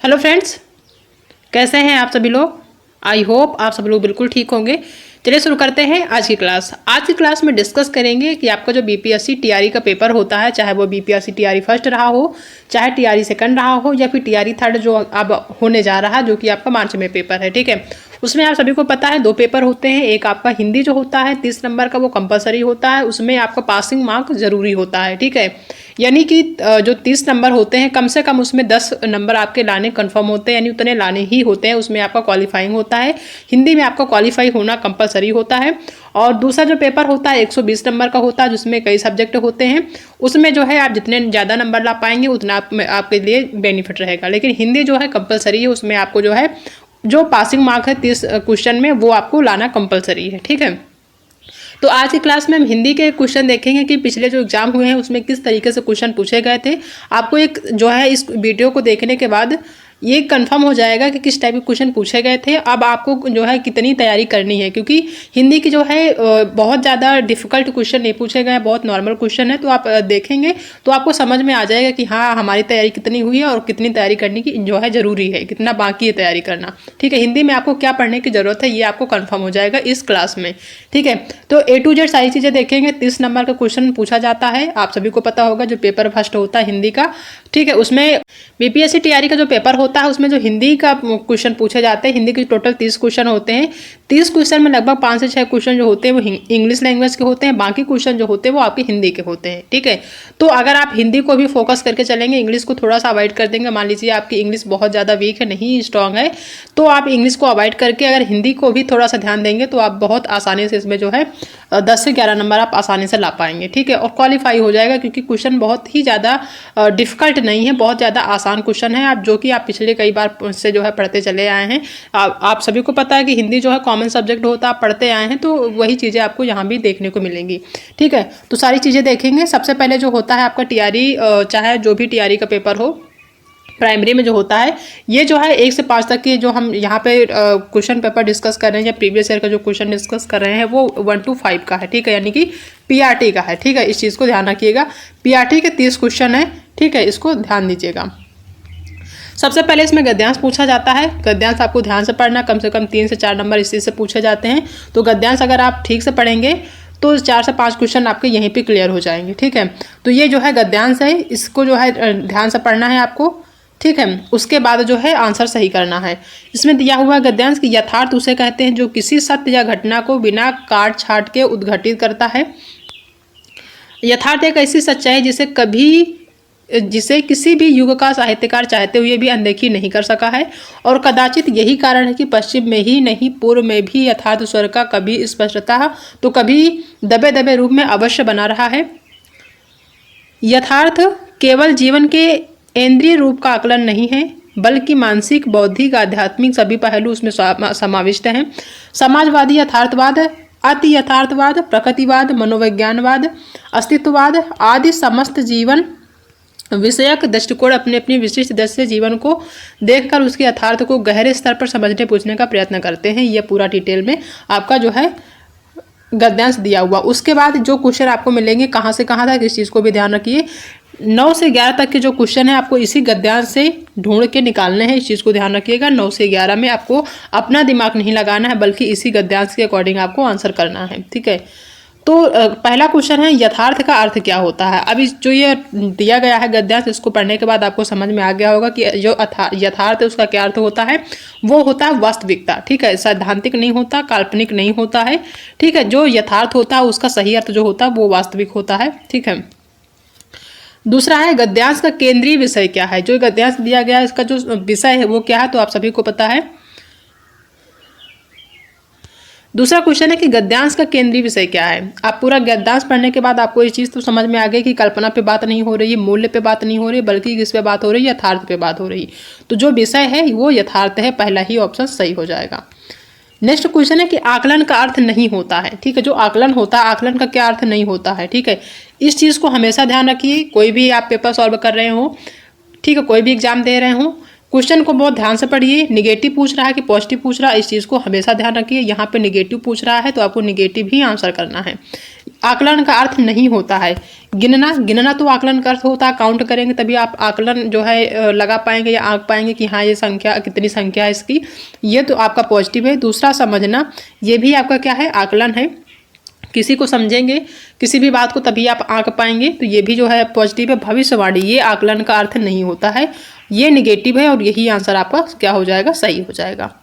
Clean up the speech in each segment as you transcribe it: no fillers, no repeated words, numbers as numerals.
Hello friends, कैसे हैं आप सभी लोग। आई होप आप सब लोग बिल्कुल ठीक होंगे। चलिए शुरू करते हैं आज की क्लास। आज की क्लास में डिस्कस करेंगे कि आपका जो बीपीएससी टीआरई का पेपर होता है, चाहे वो बीपीएससी टीआरई फर्स्ट रहा हो, चाहे टीआरई सेकंड रहा हो, या फिर टीआरई थर्ड जो अब होने जा रहा है, जो कि आपका मार्च में पेपर है। ठीक है, उसमें आप सभी को पता है 2 पेपर होते हैं। एक आपका हिंदी जो होता है 30 नंबर का, वो कंपलसरी होता है, उसमें आपका पासिंग मार्क जरूरी होता है। ठीक है, यानी कि जो 30 नंबर होते हैं कम से कम उसमें 10 नंबर आपके लाने कंफर्म होते हैं, यानी उतने लाने ही होते हैं। उसमें आपका क्वालिफाइंग होता है। हिंदी में आपका क्वालिफाई होना कंपलसरी होता है। और दूसरा जो पेपर होता है 120 नंबर का होता है, जिसमें कई सब्जेक्ट होते हैं। उसमें जो है आप जितने ज़्यादा नंबर ला पाएंगे उतना आपके लिए बेनिफिट रहेगा। लेकिन हिंदी जो है कंपलसरी है, उसमें आपको जो है जो पासिंग मार्क है 30 क्वेश्चन में, वो आपको लाना कंपलसरी है। ठीक है, तो आज की क्लास में हम हिंदी के क्वेश्चन देखेंगे कि पिछले जो एग्जाम हुए हैं उसमें किस तरीके से क्वेश्चन पूछे गए थे। आपको एक जो है इस वीडियो को देखने के बाद ये कंफर्म हो जाएगा कि किस टाइप के क्वेश्चन पूछे गए थे। अब आपको जो है कितनी तैयारी करनी है, क्योंकि हिंदी की जो है बहुत ज़्यादा डिफिकल्ट क्वेश्चन नहीं पूछे गए हैं, बहुत नॉर्मल क्वेश्चन है। तो आप देखेंगे तो आपको समझ में आ जाएगा कि हाँ, हमारी तैयारी कितनी हुई है और कितनी तैयारी करने की जो है ज़रूरी है, कितना बाकी है तैयारी करना। ठीक है, हिंदी में आपको क्या पढ़ने की ज़रूरत है ये आपको कन्फर्म हो जाएगा इस क्लास में। ठीक है, तो A to Z सारी चीज़ें देखेंगे। 30 नंबर का क्वेश्चन पूछा जाता है, आप सभी को पता होगा, जो पेपर फर्स्ट होता है हिंदी का। ठीक है, उसमें बीपीएससी टीआरई का जो पेपर होता है उसमें जो हिंदी का क्वेश्चन पूछे जाते हैं, हिंदी के टोटल 30 क्वेश्चन होते हैं। 30 क्वेश्चन में लगभग 5 से 6 क्वेश्चन जो होते हैं वो इंग्लिश लैंग्वेज के होते हैं, बाकी क्वेश्चन जो होते हैं वो आपके हिंदी के होते हैं। ठीक है, तो अगर आप हिंदी को भी फोकस करके चलेंगे, इंग्लिश को थोड़ा सा अवॉइड कर देंगे, मान लीजिए आपकी इंग्लिश बहुत ज़्यादा वीक है, नहीं स्ट्रांग है, तो आप इंग्लिश को अवॉइड करके अगर हिंदी को भी थोड़ा सा ध्यान देंगे तो आप बहुत आसानी से इसमें जो है 10 से 11 नंबर आप आसानी से ला पाएंगे। ठीक है, और क्वालिफाई हो जाएगा, क्योंकि क्वेश्चन बहुत ही ज़्यादा डिफिकल्ट नहीं है, बहुत ज़्यादा आसान क्वेश्चन है। आप जो कि आप पिछले कई बार से जो है पढ़ते चले आए हैं। आप सभी को पता है कि हिंदी जो है कॉमन सब्जेक्ट होता है, आप पढ़ते आए हैं, तो वही चीज़ें आपको यहाँ भी देखने को मिलेंगी। ठीक है, तो सारी चीज़ें देखेंगे। सबसे पहले जो होता है आपका टीआरई, चाहे जो भी टीआरई का पेपर हो, प्राइमरी में जो होता है, ये जो है 1 से 5 तक के जो हम यहाँ पे क्वेश्चन पेपर डिस्कस कर रहे हैं, या प्रीवियस ईयर का जो क्वेश्चन डिस्कस कर रहे हैं, वो 1 to 5 का है। ठीक है, यानी कि पीआरटी का है। ठीक है, इस चीज़ को ध्यान रखिएगा। पीआरटी के 30 क्वेश्चन है। ठीक है, इसको ध्यान दीजिएगा। सबसे पहले इसमें गद्यांश पूछा जाता है। गद्यांश आपको ध्यान से पढ़ना, कम से कम 3 से 4 नंबर इस चीज़ से पूछे जाते हैं। तो गद्यांश अगर आप ठीक से पढ़ेंगे तो 4 से 5 क्वेश्चन आपके यहीं पे क्लियर हो जाएंगे। ठीक है, तो ये जो है गद्यांश है, इसको जो है ध्यान से पढ़ना है आपको। ठीक है, उसके बाद जो है आंसर सही करना है। इसमें दिया हुआ है गद्यांश कि यथार्थ उसे कहते हैं जो किसी सत्य या घटना को बिना काट छाट के उद्घाटित करता है। यथार्थ एक ऐसी सच्चाई जिसे किसी भी युग का साहित्यकार चाहते हुए भी अनदेखी नहीं कर सका है, और कदाचित यही कारण है कि पश्चिम में ही नहीं पूर्व में भी यथार्थ स्वर का कभी स्पष्टता तो कभी दबे दबे रूप में अवश्य बना रहा है। यथार्थ केवल जीवन के इंद्रिय रूप का आकलन नहीं है, बल्कि मानसिक, बौद्धिक, आध्यात्मिक सभी पहलू उसमें समाविष्ट हैं। समाजवादी यथार्थवाद, अति यथार्थवाद, प्रकृतिवाद, मनोविज्ञानवाद, अस्तित्ववाद आदि समस्त जीवन विषयक दृष्टिकोण अपनी अपनी विशिष्ट दृष्टि से जीवन को देखकर उसके यथार्थ को गहरे स्तर पर समझने पूछने का प्रयत्न करते हैं। यह पूरा डिटेल में आपका जो है गद्यांश दिया हुआ। उसके बाद जो क्वेश्चन आपको मिलेंगे कहाँ से कहाँ तक, इस चीज़ को भी ध्यान रखिए। 9 से 11 तक के जो क्वेश्चन है आपको इसी गद्यांश से ढूंढ के निकालने हैं, इस चीज़ को ध्यान रखिएगा। 9 से 11 में आपको अपना दिमाग नहीं लगाना है, बल्कि इसी गद्यांश के अकॉर्डिंग आपको आंसर करना है। ठीक है, तो पहला क्वेश्चन है यथार्थ का अर्थ क्या होता है। अभी जो ये दिया गया है गद्यांश, इसको पढ़ने के बाद आपको समझ में आ गया होगा कि जो यथार्थ है उसका क्या अर्थ होता है। वो होता है वास्तविकता। ठीक है, सैद्धांतिक नहीं होता, काल्पनिक नहीं होता है। ठीक है, जो यथार्थ होता है उसका सही अर्थ जो होता है वो वास्तविक होता है। ठीक है, दूसरा है गद्यांश का केंद्रीय विषय क्या है। जो गद्यांश दिया गया है इसका जो विषय है वो क्या है, तो आप सभी को पता है। दूसरा क्वेश्चन है कि गद्यांश का केंद्रीय विषय क्या है। आप पूरा गद्यांश पढ़ने के बाद आपको ये चीज़ तो समझ में आ गई कि कल्पना पे बात नहीं हो रही है, मूल्य पे बात नहीं हो रही, बल्कि किस पे बात हो रही है, यथार्थ पे बात हो रही है। तो जो विषय है वो यथार्थ है, पहला ही ऑप्शन सही हो जाएगा। नेक्स्ट क्वेश्चन है कि आकलन का अर्थ नहीं होता है। ठीक है, जो आकलन होता है, आकलन का क्या अर्थ नहीं होता है। ठीक है, इस चीज़ को हमेशा ध्यान रखिए। कोई भी आप पेपर सॉल्व कर रहे हो, ठीक है, कोई भी एग्जाम दे रहे हो, क्वेश्चन को बहुत ध्यान से पढ़िए। निगेटिव पूछ रहा है कि पॉजिटिव पूछ रहा है, इस चीज़ को हमेशा ध्यान रखिए। यहाँ पे निगेटिव पूछ रहा है तो आपको निगेटिव ही आंसर करना है। आकलन का अर्थ नहीं होता है। गिनना, गिनना तो आकलन का अर्थ होता है, काउंट करेंगे तभी आप आकलन जो है लगा पाएंगे या आंक पाएंगे कि हाँ ये संख्या कितनी संख्या है इसकी, ये तो आपका पॉजिटिव है। दूसरा समझना, ये भी आपका क्या है, आकलन है। किसी को समझेंगे, किसी भी बात को, तभी आप आंक पाएंगे, तो ये भी जो है पॉजिटिव है। भविष्यवाणी, ये आकलन का अर्थ नहीं होता है, ये निगेटिव है और यही आंसर आपका क्या हो जाएगा, सही हो जाएगा।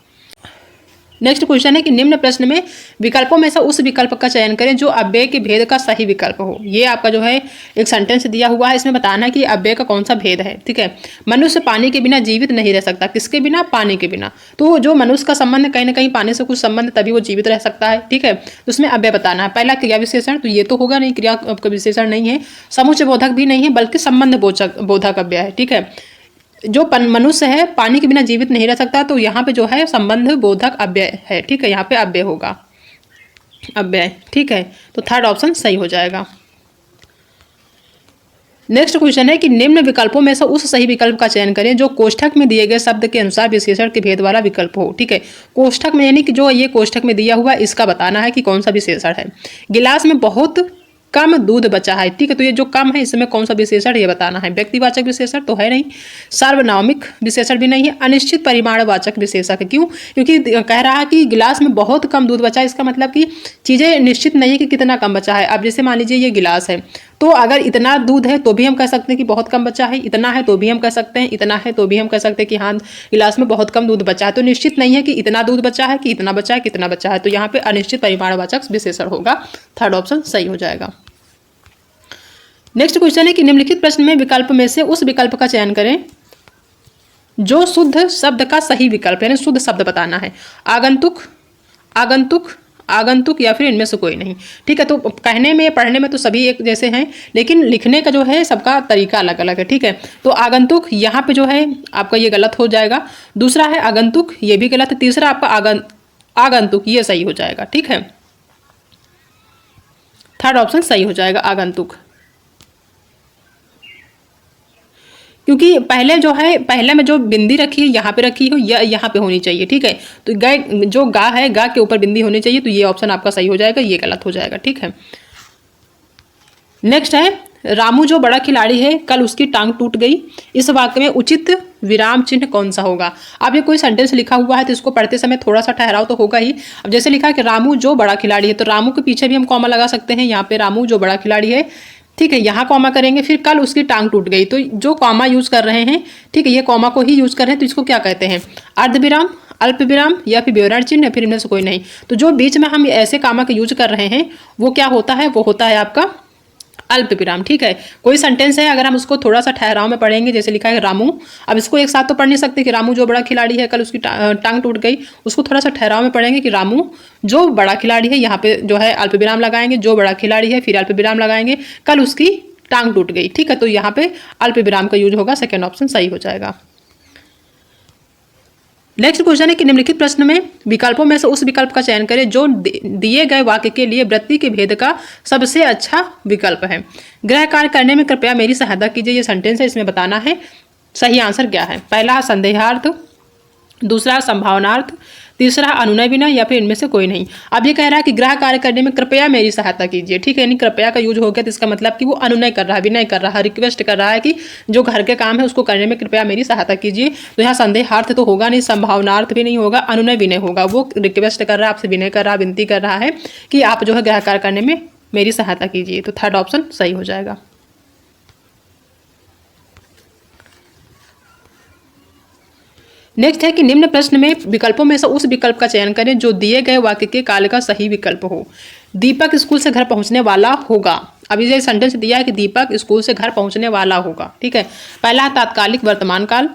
नेक्स्ट क्वेश्चन है कि निम्न प्रश्न में विकल्पों में से उस विकल्प का चयन करें जो अव्यय के भेद का सही विकल्प हो। ये आपका जो है एक सेंटेंस दिया हुआ है, इसमें बताना है कि अव्यय का कौन सा भेद है। ठीक है, मनुष्य पानी के बिना जीवित नहीं रह सकता। किसके बिना? पानी के बिना। तो जो मनुष्य का संबंध कहीं ना कहीं पानी से कुछ संबंध, तभी वो जीवित रह सकता है। ठीक है, तो उसमें अव्यय बताना है। पहला क्रिया विशेषण, तो ये तो होगा नहीं, क्रिया का विशेषण नहीं है, समुच्चय बोधक भी नहीं है, बल्कि संबंध बोधक अव्यय है। ठीक है, जो मनुष्य है पानी के बिना जीवित नहीं रह सकता, तो यहाँ पे जो है संबंध बोधक अव्यय है। ठीक है, यहाँ पे अव्यय होगा, अव्यय। ठीक है, तो थर्ड ऑप्शन सही हो जाएगा। नेक्स्ट क्वेश्चन है कि निम्न विकल्पों में से उस सही विकल्प का चयन करें जो कोष्ठक में दिए गए शब्द के अनुसार विशेषण के भेद वाला विकल्प हो। ठीक है, कोष्ठक में यानी कि जो ये कोष्ठक में दिया हुआ, इसका बताना है कि कौन सा विशेषण है। गिलास में बहुत कम दूध बचा है। ठीक है, तो ये जो कम है इसमें कौन सा विशेषण, ये बताना है। व्यक्तिवाचक विशेषण तो है नहीं, सार्वनामिक विशेषण भी नहीं है, अनिश्चित परिमाणवाचक विशेषक है। क्यों? क्योंकि कह रहा है कि गिलास में बहुत कम दूध बचा है, इसका मतलब कि चीज़ें निश्चित नहीं है कि कितना कम बचा है। अब जैसे मान लीजिए ये गिलास है, तो अगर इतना दूध है तो भी हम कह सकते हैं कि बहुत कम बचा है, इतना है तो भी हम कह सकते हैं, इतना है तो भी हम कह सकते हैं कि हाँ गिलास में बहुत कम दूध बचा है। तो निश्चित नहीं है कि इतना दूध बचा है, कि इतना बचा है, कितना बचा है। तो यहाँ पे अनिश्चित परिमाणवाचक विशेषण होगा, थर्ड ऑप्शन सही हो जाएगा। नेक्स्ट क्वेश्चन है कि निम्नलिखित प्रश्न में विकल्प में से उस विकल्प का चयन करें जो शुद्ध शब्द का सही विकल्प, यानी शुद्ध शब्द बताना है। आगंतुक, आगंतुक, आगंतुक या फिर इनमें से कोई नहीं। ठीक है, तो कहने में पढ़ने में तो सभी एक जैसे हैं, लेकिन लिखने का जो है सबका तरीका अलग अलग है। ठीक है, तो आगंतुक यहाँ पे जो है आपका ये गलत हो जाएगा। दूसरा है आगंतुक, ये भी गलत है। तीसरा आपका आगंतुक, ये सही हो जाएगा। ठीक है, थर्ड ऑप्शन सही हो जाएगा, आगंतुक। क्योंकि पहले जो है, पहले में जो बिंदी रखी है यहाँ पे रखी हो या यहाँ पे होनी चाहिए। ठीक है, तो गाय जो गा है, गा के ऊपर बिंदी होनी चाहिए, तो ये ऑप्शन आपका सही हो जाएगा, ये गलत हो जाएगा। ठीक है, नेक्स्ट है रामू जो बड़ा खिलाड़ी है कल उसकी टांग टूट गई। इस वाक्य में उचित विराम चिन्ह कौन सा होगा। अब ये कोई सेंटेंस लिखा हुआ है तो इसको पढ़ते समय थोड़ा सा ठहराव तो होगा ही। अब जैसे लिखा है कि रामू जो बड़ा खिलाड़ी है, तो रामू के पीछे भी हम कॉमा लगा सकते हैं। यहाँ पे रामू जो बड़ा खिलाड़ी है, ठीक है, यहाँ कॉमा करेंगे, फिर कल उसकी टांग टूट गई। तो जो कॉमा यूज कर रहे हैं, ठीक है, ये कॉमा को ही यूज कर रहे हैं, तो इसको क्या कहते हैं, अर्धविराम, अल्प विराम या फिर विवरण चिन्ह, फिर इनमें से कोई नहीं। तो जो बीच में हम ऐसे कॉमा का यूज कर रहे हैं वो क्या होता है, वो होता है आपका अल्प विराम। ठीक है, कोई सेंटेंस है, अगर हम उसको थोड़ा सा ठहराव में पढ़ेंगे, जैसे लिखा है रामू, अब इसको एक साथ तो पढ़ नहीं सकते कि रामू जो बड़ा खिलाड़ी है कल उसकी टांग टूट गई। उसको थोड़ा सा ठहराव में पढ़ेंगे कि रामू जो बड़ा खिलाड़ी है, यहाँ पे जो है अल्प विराम लगाएंगे, जो बड़ा खिलाड़ी है फिर अल्प विराम लगाएंगे, कल उसकी टांग टूट गई। ठीक है, तो यहाँ पे अल्प विराम का यूज होगा, सेकेंड ऑप्शन सही हो जाएगा। नेक्स्ट क्वेश्चन है कि निम्नलिखित प्रश्न में विकल्पों में से उस विकल्प का चयन करें जो दिए गए वाक्य के लिए वृत्ति के भेद का सबसे अच्छा विकल्प है। गृह कार्य करने में कृपया मेरी सहायता कीजिए, ये सेंटेंस है, इसमें बताना है सही आंसर क्या है। पहला संदेहार्थ, दूसरा संभावनार्थ, तीसरा अनुनय विनय या फिर इनमें से कोई नहीं। अब ये कह रहा है कि गृह कार्य करने में कृपया मेरी सहायता कीजिए। ठीक है, यानी कृपया का यूज हो गया, तो इसका मतलब कि वो अनुनय कर रहा है, विनय कर रहा है, रिक्वेस्ट कर रहा है कि जो घर के काम है उसको करने में कृपया मेरी सहायता कीजिए। तो यहाँ संदेहार्थ तो होगा नहीं, संभावनार्थ भी नहीं होगा, अनुनय विनय होगा। वो रिक्वेस्ट कर रहा है, आपसे विनय कर रहा है, विनती कर रहा है कि आप जो है गृह कार्य करने में मेरी सहायता कीजिए। तो थर्ड ऑप्शन सही हो जाएगा। नेक्स्ट है कि निम्न प्रश्न में विकल्पों में से उस विकल्प का चयन करें जो दिए गए वाक्य के काल का सही विकल्प हो। दीपक स्कूल से घर पहुंचने वाला होगा। अभी ये सेंटेंस दिया है कि दीपक स्कूल से घर पहुंचने वाला होगा। ठीक है, पहला तात्कालिक वर्तमान काल,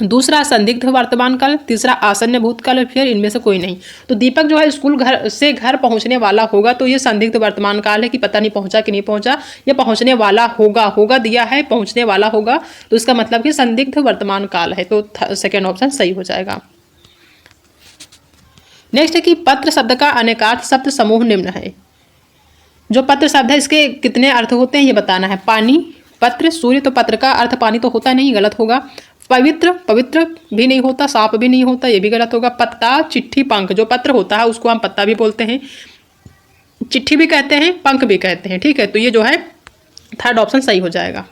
दूसरा संदिग्ध वर्तमान काल, तीसरा आसन्न भूतकाल, फिर इनमें से कोई नहीं। तो दीपक जो है स्कूल घर से घर पहुंचने वाला होगा, तो ये संदिग्ध वर्तमान काल है कि पता नहीं पहुंचा कि नहीं पहुंचा, ये पहुंचने वाला होगा, होगा दिया है, पहुंचने वाला होगा, तो इसका मतलब कि संदिग्ध वर्तमान काल है। तो सेकेंड ऑप्शन सही हो जाएगा। नेक्स्ट है कि पत्र शब्द का अनेकार्थ शब्द समूह निम्न है। जो पत्र शब्द है इसके कितने अर्थ होते हैं ये बताना है। पानी, पत्र, सूर्य, तो पत्र का अर्थ पानी तो होता नहीं, गलत होगा। पवित्र, पवित्र भी नहीं होता, सांप भी नहीं होता, ये भी गलत होगा। पत्ता, चिट्ठी, पंख, जो पत्र होता है उसको हम पत्ता भी बोलते हैं। चिट्ठी भी कहते हैं, पंख भी कहते हैं। ठीक है, तो ये जो है थर्ड ऑप्शन सही हो जाएगा।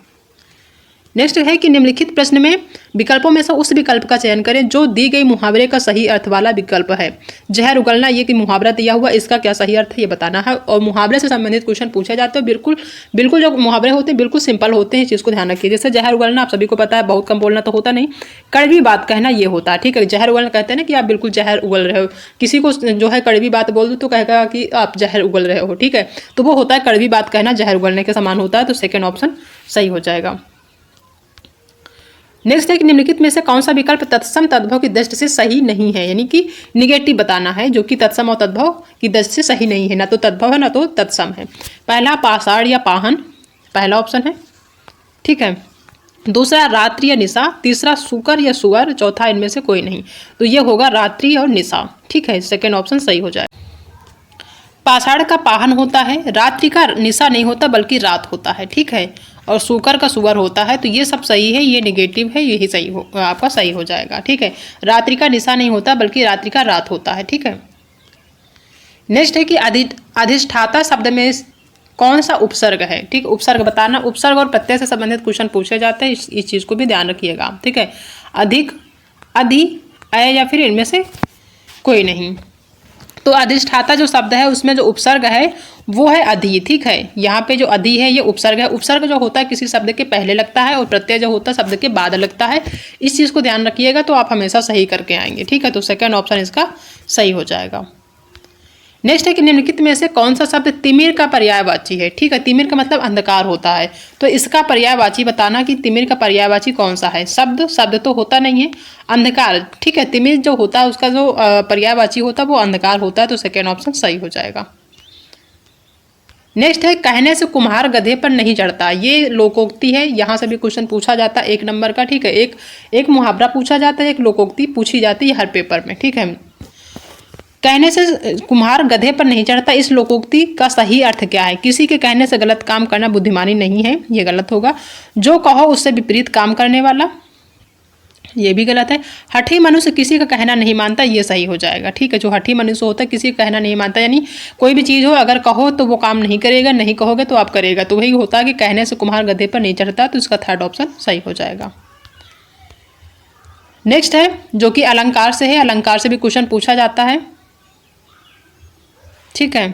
नेक्स्ट है कि निम्नलिखित प्रश्न में विकल्पों में से उस विकल्प का चयन करें जो दी गई मुहावरे का सही अर्थ वाला विकल्प है। जहर उगलना, ये कि मुहावरा दिया हुआ, इसका क्या सही अर्थ है ये बताना है। और मुहावरे से संबंधित क्वेश्चन पूछे जाते हैं, बिल्कुल बिल्कुल जो मुहावरे होते हैं बिल्कुल सिंपल होते हैं, इस चीज़ को ध्यान रखिए। जैसे जहर उगलना आप सभी को पता है, बहुत कम बोलना तो होता नहीं। कड़वी बात कहना ये होता है। ठीक है, जहर उगलना कहते हैं ना कि आप बिल्कुल जहर उगल रहे हो, किसी को जो है कड़वी बात बोल दो तो कहेगा कि आप जहर उगल रहे हो। ठीक है, तो वो होता है कड़वी बात कहना, जहर उगलने के समान होता है। तो सेकेंड ऑप्शन सही हो जाएगा। नेक्स्ट है कि निम्नलिखित में से कौन सा विकल्प तत्सम तद्भव की दृष्टि से सही नहीं है, यानी कि निगेटिव बताना है, जो कि तत्सम और तद्भव की दृष्टि से सही नहीं है। ना तो तद्भव है ना तो तत्सम है। पहला पाषाण या पाहन, पहला ऑप्शन है। ठीक है, दूसरा रात्रि या निशा, तीसरा सुकर या सुअर, चौथा इनमें से कोई नहीं। तो ये होगा रात्रि और निशा। ठीक है, सेकेंड ऑप्शन सही हो जाए। पाषाण का पाहन होता है, रात्रि का निशा नहीं होता बल्कि रात होता है। ठीक है, और सूकर का सुअर होता है। तो ये सब सही है, ये नेगेटिव है, यही सही हो आपका सही हो जाएगा। ठीक है, रात्रि का निशा नहीं होता बल्कि रात्रि का रात होता है। ठीक है, नेक्स्ट है कि अधिष्ठाता शब्द में कौन सा उपसर्ग है। ठीक, उपसर्ग बताना। उपसर्ग और प्रत्यय से संबंधित क्वेश्चन पूछे जाते हैं, इस चीज़ को भी ध्यान रखिएगा। ठीक है, अधिक, अधि, अय या फिर इनमें से कोई नहीं। तो अधिष्ठाता जो शब्द है उसमें जो उपसर्ग है वो है अधि। ठीक है, यहाँ पे जो अधि है ये उपसर्ग है। उपसर्ग जो होता है किसी शब्द के पहले लगता है और प्रत्यय जो होता है शब्द के बाद लगता है। इस चीज़ को ध्यान रखिएगा तो आप हमेशा सही करके आएंगे। ठीक है, तो सेकंड ऑप्शन इसका सही हो जाएगा। नेक्स्ट है कि निम्नलिखित में से कौन सा शब्द तिमिर का पर्यायवाची है। ठीक है, तिमिर का मतलब अंधकार होता है, तो इसका पर्यायवाची बताना कि तिमिर का पर्यायवाची कौन सा है। शब्द तो होता नहीं है, अंधकार। ठीक है, तिमिर जो होता है उसका जो पर्यायवाची होता है वो अंधकार होता है। तो सेकेंड ऑप्शन सही हो जाएगा। नेक्स्ट है कहने से कुम्हार गधे पर नहीं चढ़ता, ये लोकोक्ति है। यहाँ से भी क्वेश्चन पूछा जाता है 1 नंबर का। ठीक है, एक मुहावरा पूछा जाता है, एक लोकोक्ति पूछी जाती है हर पेपर में। ठीक है, कहने से कुम्हार गधे पर नहीं चढ़ता, इस लोकोक्ति का सही अर्थ क्या है। किसी के कहने से गलत काम करना बुद्धिमानी नहीं है, ये गलत होगा। जो कहो उससे विपरीत काम करने वाला, ये भी गलत है। हठी मनुष्य किसी का कहना नहीं मानता, ये सही हो जाएगा। ठीक है, जो हठी मनुष्य होता है किसी का कहना नहीं मानता, यानी कोई भी चीज़ हो अगर कहो तो वो काम नहीं करेगा, नहीं कहोगे तो आप करेगा। तो वही होता है कि कहने से कुम्हार गधे पर नहीं चढ़ता, तो इसका थर्ड ऑप्शन सही हो जाएगा। नेक्स्ट है जो कि अलंकार से है, अलंकार से भी क्वेश्चन पूछा जाता है। ठीक है,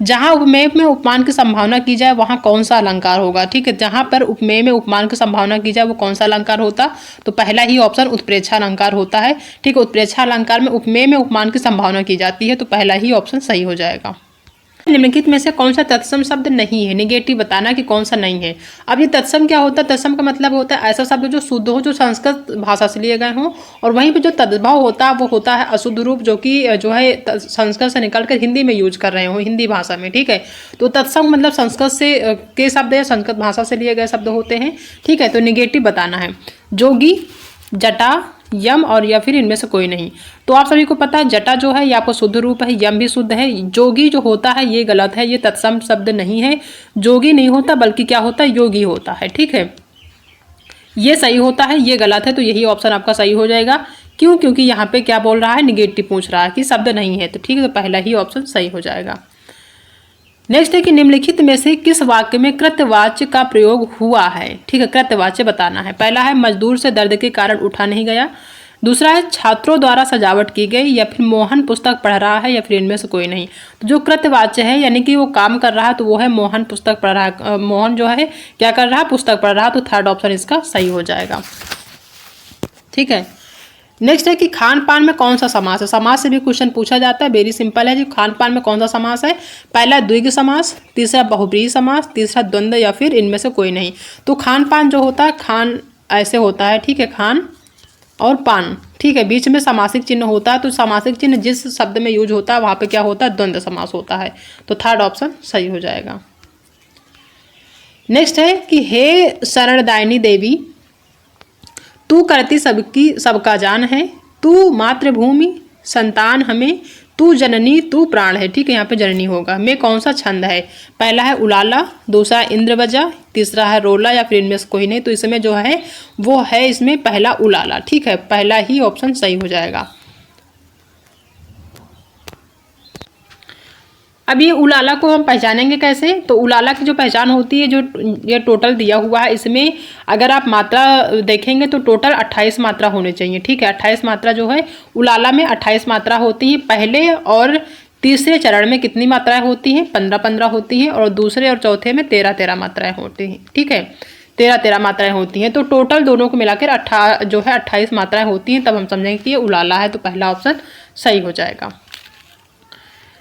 जहाँ उपमेय में उपमान की संभावना की जाए वहाँ कौन सा अलंकार होगा। ठीक है, जहाँ पर उपमेय में उपमान की संभावना की जाए वो कौन सा अलंकार होता, तो पहला ही ऑप्शन उत्प्रेक्षा अलंकार होता है। ठीक है, उत्प्रेक्षा अलंकार में उपमेय में उपमान की संभावना की जाती है, तो पहला ही ऑप्शन सही हो जाएगा। निम्नलिखित में से कौन सा तत्सम शब्द नहीं है, निगेटिव बताना कि कौन सा नहीं है। अब ये तत्सम क्या होता है, तत्सम का मतलब होता है ऐसा शब्द जो शुद्ध हो, जो संस्कृत भाषा से लिए गए हों, और वहीं पे जो तद्भव होता है वो होता है अशुद्ध रूप, जो कि जो है संस्कृत से निकल कर हिंदी में यूज कर रहे हो, हिंदी भाषा में। ठीक है, तो तत्सम मतलब संस्कृत से के शब्द या संस्कृत भाषा से लिए गए शब्द होते हैं। ठीक है, तो निगेटिव बताना है। जोगी, जटा, यम और या फिर इनमें से कोई नहीं। तो आप सभी को पता है जटा जो है ये आपको शुद्ध रूप है, यम भी शुद्ध है। जोगी जो होता है ये गलत है, ये तत्सम शब्द नहीं है। जोगी नहीं होता बल्कि क्या होता है, योगी होता है। ठीक है, ये सही होता है, ये गलत है। तो यही ऑप्शन आपका सही हो जाएगा। क्यों, क्योंकि यहाँ पे क्या बोल रहा है, निगेटिव पूछ रहा है कि शब्द नहीं है। तो ठीक है, तो पहला ही ऑप्शन सही हो जाएगा। नेक्स्ट है कि निम्नलिखित में से किस वाक्य में कृतवाच्य का प्रयोग हुआ है। ठीक है, कृतवाच्य बताना है। पहला है मजदूर से दर्द के कारण उठा नहीं गया। दूसरा है छात्रों द्वारा सजावट की गई, या फिर मोहन पुस्तक पढ़ रहा है, या फिर इनमें से कोई नहीं। तो जो कृतवाच्य है यानी कि वो काम कर रहा है, तो वो है मोहन पुस्तक पढ़ रहा है। मोहन जो है क्या कर रहा है, पुस्तक पढ़ रहा है। तो थर्ड ऑप्शन इसका सही हो जाएगा। ठीक है, नेक्स्ट है कि खान पान में कौन सा समास है। समास से भी क्वेश्चन पूछा जाता है, वेरी सिंपल है जी। खान पान में कौन सा समास है, पहला द्विगु समास, तीसरा बहुब्रीहि समास, तीसरा द्वंद्व, या फिर इनमें से कोई नहीं। तो खान पान जो होता है, खान ऐसे होता है। ठीक है, खान और पान। ठीक है, बीच में समासिक चिन्ह होता है, तो समासिक चिन्ह जिस शब्द में यूज होता है वहाँ पे क्या होता है, द्वंद्व समास होता है। तो थर्ड ऑप्शन सही हो जाएगा। नेक्स्ट है कि हे शरणदायिनी देवी, तू करती सबका जान है, तू मातृभूमि संतान हमें, तू जननी तू प्राण है। ठीक है, यहाँ पे जननी होगा। में कौन सा छंद है, पहला है उलाला, दूसरा इंद्रवजा, तीसरा है रोला, या फिर इनमें से कोई नहीं। तो इसमें जो है वो है इसमें पहला उलाला। ठीक है, पहला ही ऑप्शन सही हो जाएगा। अब ये उलाला को हम पहचानेंगे कैसे? तो उलाला की जो पहचान होती है, जो ये टोटल दिया हुआ है इसमें अगर आप मात्रा देखेंगे तो टोटल 28 मात्रा होने चाहिए। ठीक है, 28 मात्रा जो है उलाला में 28 मात्रा होती है। पहले और तीसरे चरण में कितनी मात्राएं होती हैं? 15-15 होती हैं, और दूसरे और चौथे में 13-13 मात्राएं होती हैं। ठीक है, 13-13 मात्राएं होती हैं। तो टोटल दोनों को मिलाकर 28 मात्राएं होती हैं। तब हम समझेंगे कि ये उलाला है, तो पहला ऑप्शन सही हो जाएगा।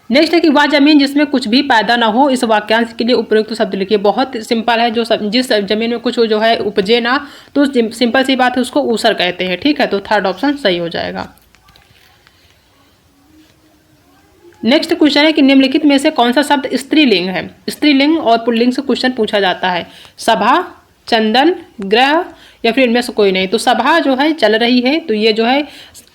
नेक्स्ट है कि वह जमीन जिसमें कुछ भी पैदा ना हो, इस वाक्यांश के लिए उपयुक्त शब्द लिखिए। बहुत सिंपल है, जिस जमीन में कुछ जो है उपजे ना, तो सिंपल सी बात है, उसको ऊसर कहते हैं। ठीक है, तो थर्ड ऑप्शन सही हो जाएगा। नेक्स्ट क्वेश्चन है कि निम्नलिखित में से कौन सा शब्द स्त्रीलिंग है? स्त्रीलिंग और पुल्लिंग से क्वेश्चन पूछा जाता है। सभा, चंदन, ग्रह या फिर इनमें से कोई नहीं। तो सभा जो है चल रही है, तो ये जो है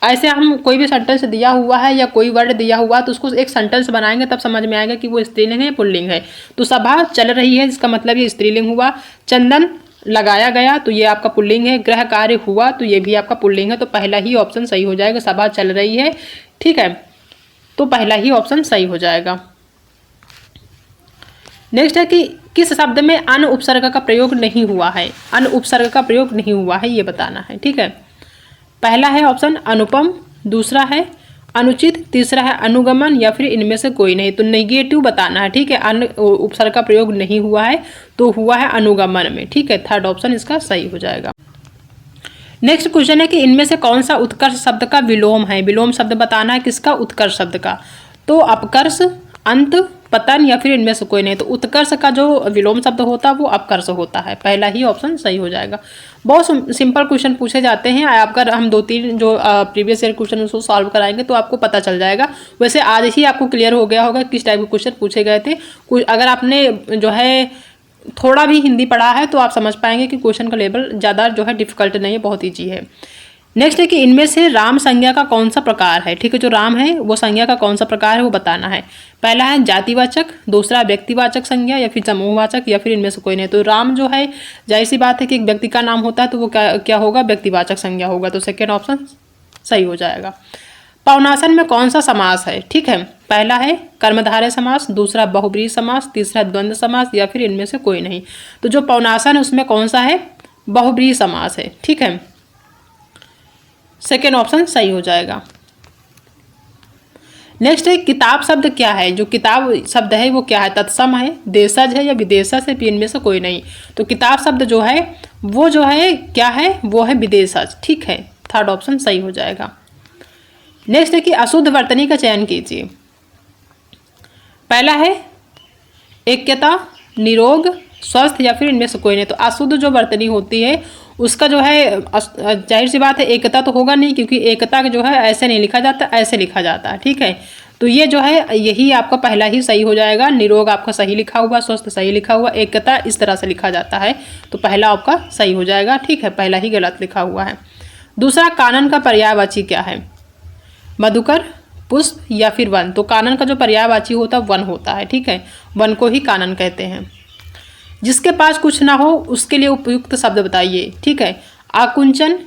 ऐसे हम कोई भी सेंटेंस दिया हुआ है या कोई वर्ड दिया हुआ तो उसको एक सेंटेंस बनाएंगे तब समझ में आएगा कि वो स्त्रीलिंग है पुल्लिंग है। तो सभा चल रही है, इसका मतलब ये स्त्रीलिंग हुआ। चंदन लगाया गया, तो ये आपका पुल्लिंग है। ग्रह कार्य हुआ, तो ये भी आपका पुल्लिंग है। तो पहला ही ऑप्शन सही हो जाएगा, सभा चल रही है। ठीक है, तो पहला ही ऑप्शन सही हो जाएगा। नेक्स्ट है कि किस शब्द में अन उपसर्ग का प्रयोग नहीं हुआ है? अन उपसर्ग का प्रयोग नहीं हुआ है, ये बताना है। ठीक है, पहला है ऑप्शन अनुपम, दूसरा है अनुचित, तीसरा है अनुगमन या फिर इनमें से कोई नहीं। तो नेगेटिव बताना है। ठीक है, अन उपसर्ग का प्रयोग नहीं हुआ है, तो हुआ है अनुगमन में। ठीक है, थर्ड ऑप्शन इसका सही हो जाएगा। नेक्स्ट क्वेश्चन है कि इनमें से कौन सा उत्कर्ष शब्द का विलोम है? विलोम शब्द बताना है किसका? उत्कर्ष शब्द का। तो अपकर्ष, अंत, पतन या फिर इनमें से कोई नहीं। तो उत्कर्ष का जो विलोम शब्द होता है वो अपकर्ष होता है। पहला ही ऑप्शन सही हो जाएगा। बहुत सिंपल क्वेश्चन पूछे जाते हैं। अगर हम 2-3 जो प्रीवियस ईयर क्वेश्चन उसको सॉल्व कराएंगे तो आपको पता चल जाएगा। वैसे आज ही आपको क्लियर हो गया होगा किस टाइप के क्वेश्चन पूछे गए थे। अगर आपने जो है थोड़ा भी हिंदी पढ़ा है तो आप समझ पाएंगे कि क्वेश्चन का लेवल ज़्यादा जो है डिफिकल्ट नहीं है, बहुत ईजी है। नेक्स्ट है कि इनमें से राम संज्ञा का कौन सा प्रकार है? ठीक है, जो राम है वो संज्ञा का कौन सा प्रकार है वो बताना है। पहला है जातिवाचक, दूसरा व्यक्तिवाचक संज्ञा या फिर समूहवाचक या फिर इनमें से कोई नहीं। तो राम जो है जाहिर सी बात है कि एक व्यक्ति का नाम होता है, तो वो क्या होगा? व्यक्तिवाचक संज्ञा होगा। तो सेकेंड ऑप्शन सही हो जाएगा। पवनासन में कौन सा समास है? ठीक है, पहला है कर्मधारय समास, दूसरा बहुब्रीहि समास, तीसरा द्वंद्व समास या फिर इनमें से कोई नहीं। तो जो पवनासन है उसमें कौन सा है? बहुब्रीहि समास है। ठीक है, सेकेंड ऑप्शन सही हो जाएगा। नेक्स्ट है किताब शब्द क्या है? जो किताब शब्द है वो क्या है? तत्सम है, देशज है या विदेशज है? इनमें से कोई नहीं। तो किताब शब्द जो है वो जो है क्या है? वो है विदेशज। ठीक है, थर्ड ऑप्शन सही हो जाएगा। नेक्स्ट है कि अशुद्ध वर्तनी का चयन कीजिए। पहला है ऐक्यता, निरोग, स्वस्थ या फिर इनमें से कोई नहीं। तो अशुद्ध जो वर्तनी होती है उसका जो है जाहिर सी बात है एकता तो होगा नहीं, क्योंकि एकता जो है ऐसे नहीं लिखा जाता, ऐसे लिखा जाता है। ठीक है, तो ये जो है यही आपका पहला ही सही हो जाएगा। निरोग आपका सही लिखा हुआ, स्वस्थ सही लिखा हुआ, एकता इस तरह से लिखा जाता है। तो पहला आपका सही हो जाएगा। ठीक है, पहला ही गलत लिखा हुआ है। दूसरा, कानन का पर्यायवाची क्या है? मधुकर, पुष्प या फिर वन। तो कानन का जो पर्यायवाची होता है वन होता है। ठीक है, वन को ही कानन कहते हैं। जिसके पास कुछ ना हो उसके लिए उपयुक्त शब्द बताइए। ठीक है, आकुंचन,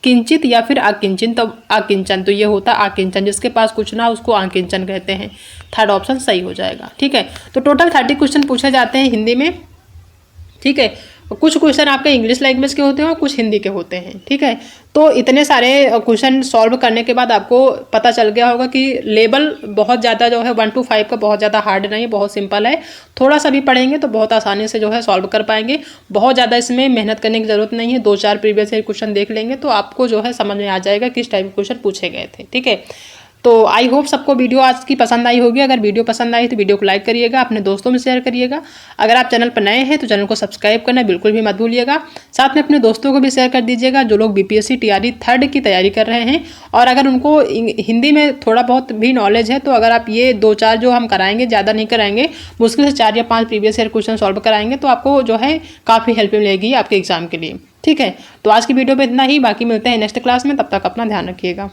किंचित या फिर आकिंचन। तो आकिंचन, तो ये होता है आकिंचन। जिसके पास कुछ ना हो उसको आकिंचन कहते हैं। थर्ड ऑप्शन सही हो जाएगा। ठीक है, तो टोटल 30 क्वेश्चन पूछे जाते हैं हिंदी में। ठीक है, कुछ क्वेश्चन आपके इंग्लिश लैंग्वेज के होते हैं और कुछ हिंदी के होते हैं। ठीक है, तो इतने सारे क्वेश्चन सॉल्व करने के बाद आपको पता चल गया होगा कि लेवल बहुत ज़्यादा जो है 1 to 5 का बहुत ज़्यादा हार्ड नहीं है, बहुत सिंपल है। थोड़ा सा भी पढ़ेंगे तो बहुत आसानी से जो है सॉल्व कर पाएंगे। बहुत ज़्यादा इसमें मेहनत करने की ज़रूरत नहीं है। 2-4 प्रीवियस ईयर क्वेश्चन देख लेंगे तो आपको जो है समझ में आ जाएगा किस टाइप के क्वेश्चन पूछे गए थे। ठीक है, तो आई होप सबको वीडियो आज की पसंद आई होगी। अगर वीडियो पसंद आई तो वीडियो को लाइक करिएगा, अपने दोस्तों में शेयर करिएगा। अगर आप चैनल पर नए हैं तो चैनल को सब्सक्राइब करना बिल्कुल भी मत भूलिएगा। साथ में अपने दोस्तों को भी शेयर कर दीजिएगा जो लोग बीपीएससी टीआरई 3rd की तैयारी कर रहे हैं। और अगर उनको हिंदी में थोड़ा बहुत भी नॉलेज है तो अगर आप ये 2-4 जो हम कराएंगे, ज़्यादा नहीं कराएंगे, मुश्किल से 4 या 5 प्रीवियस ईयर क्वेश्चन सॉल्व कराएंगे तो आपको जो है काफ़ी हेल्प मिलेगी आपके एग्जाम के लिए। ठीक है, तो आज की वीडियो में इतना ही। बाकी मिलते हैं नेक्स्ट क्लास में, तब तक अपना ध्यान रखिएगा।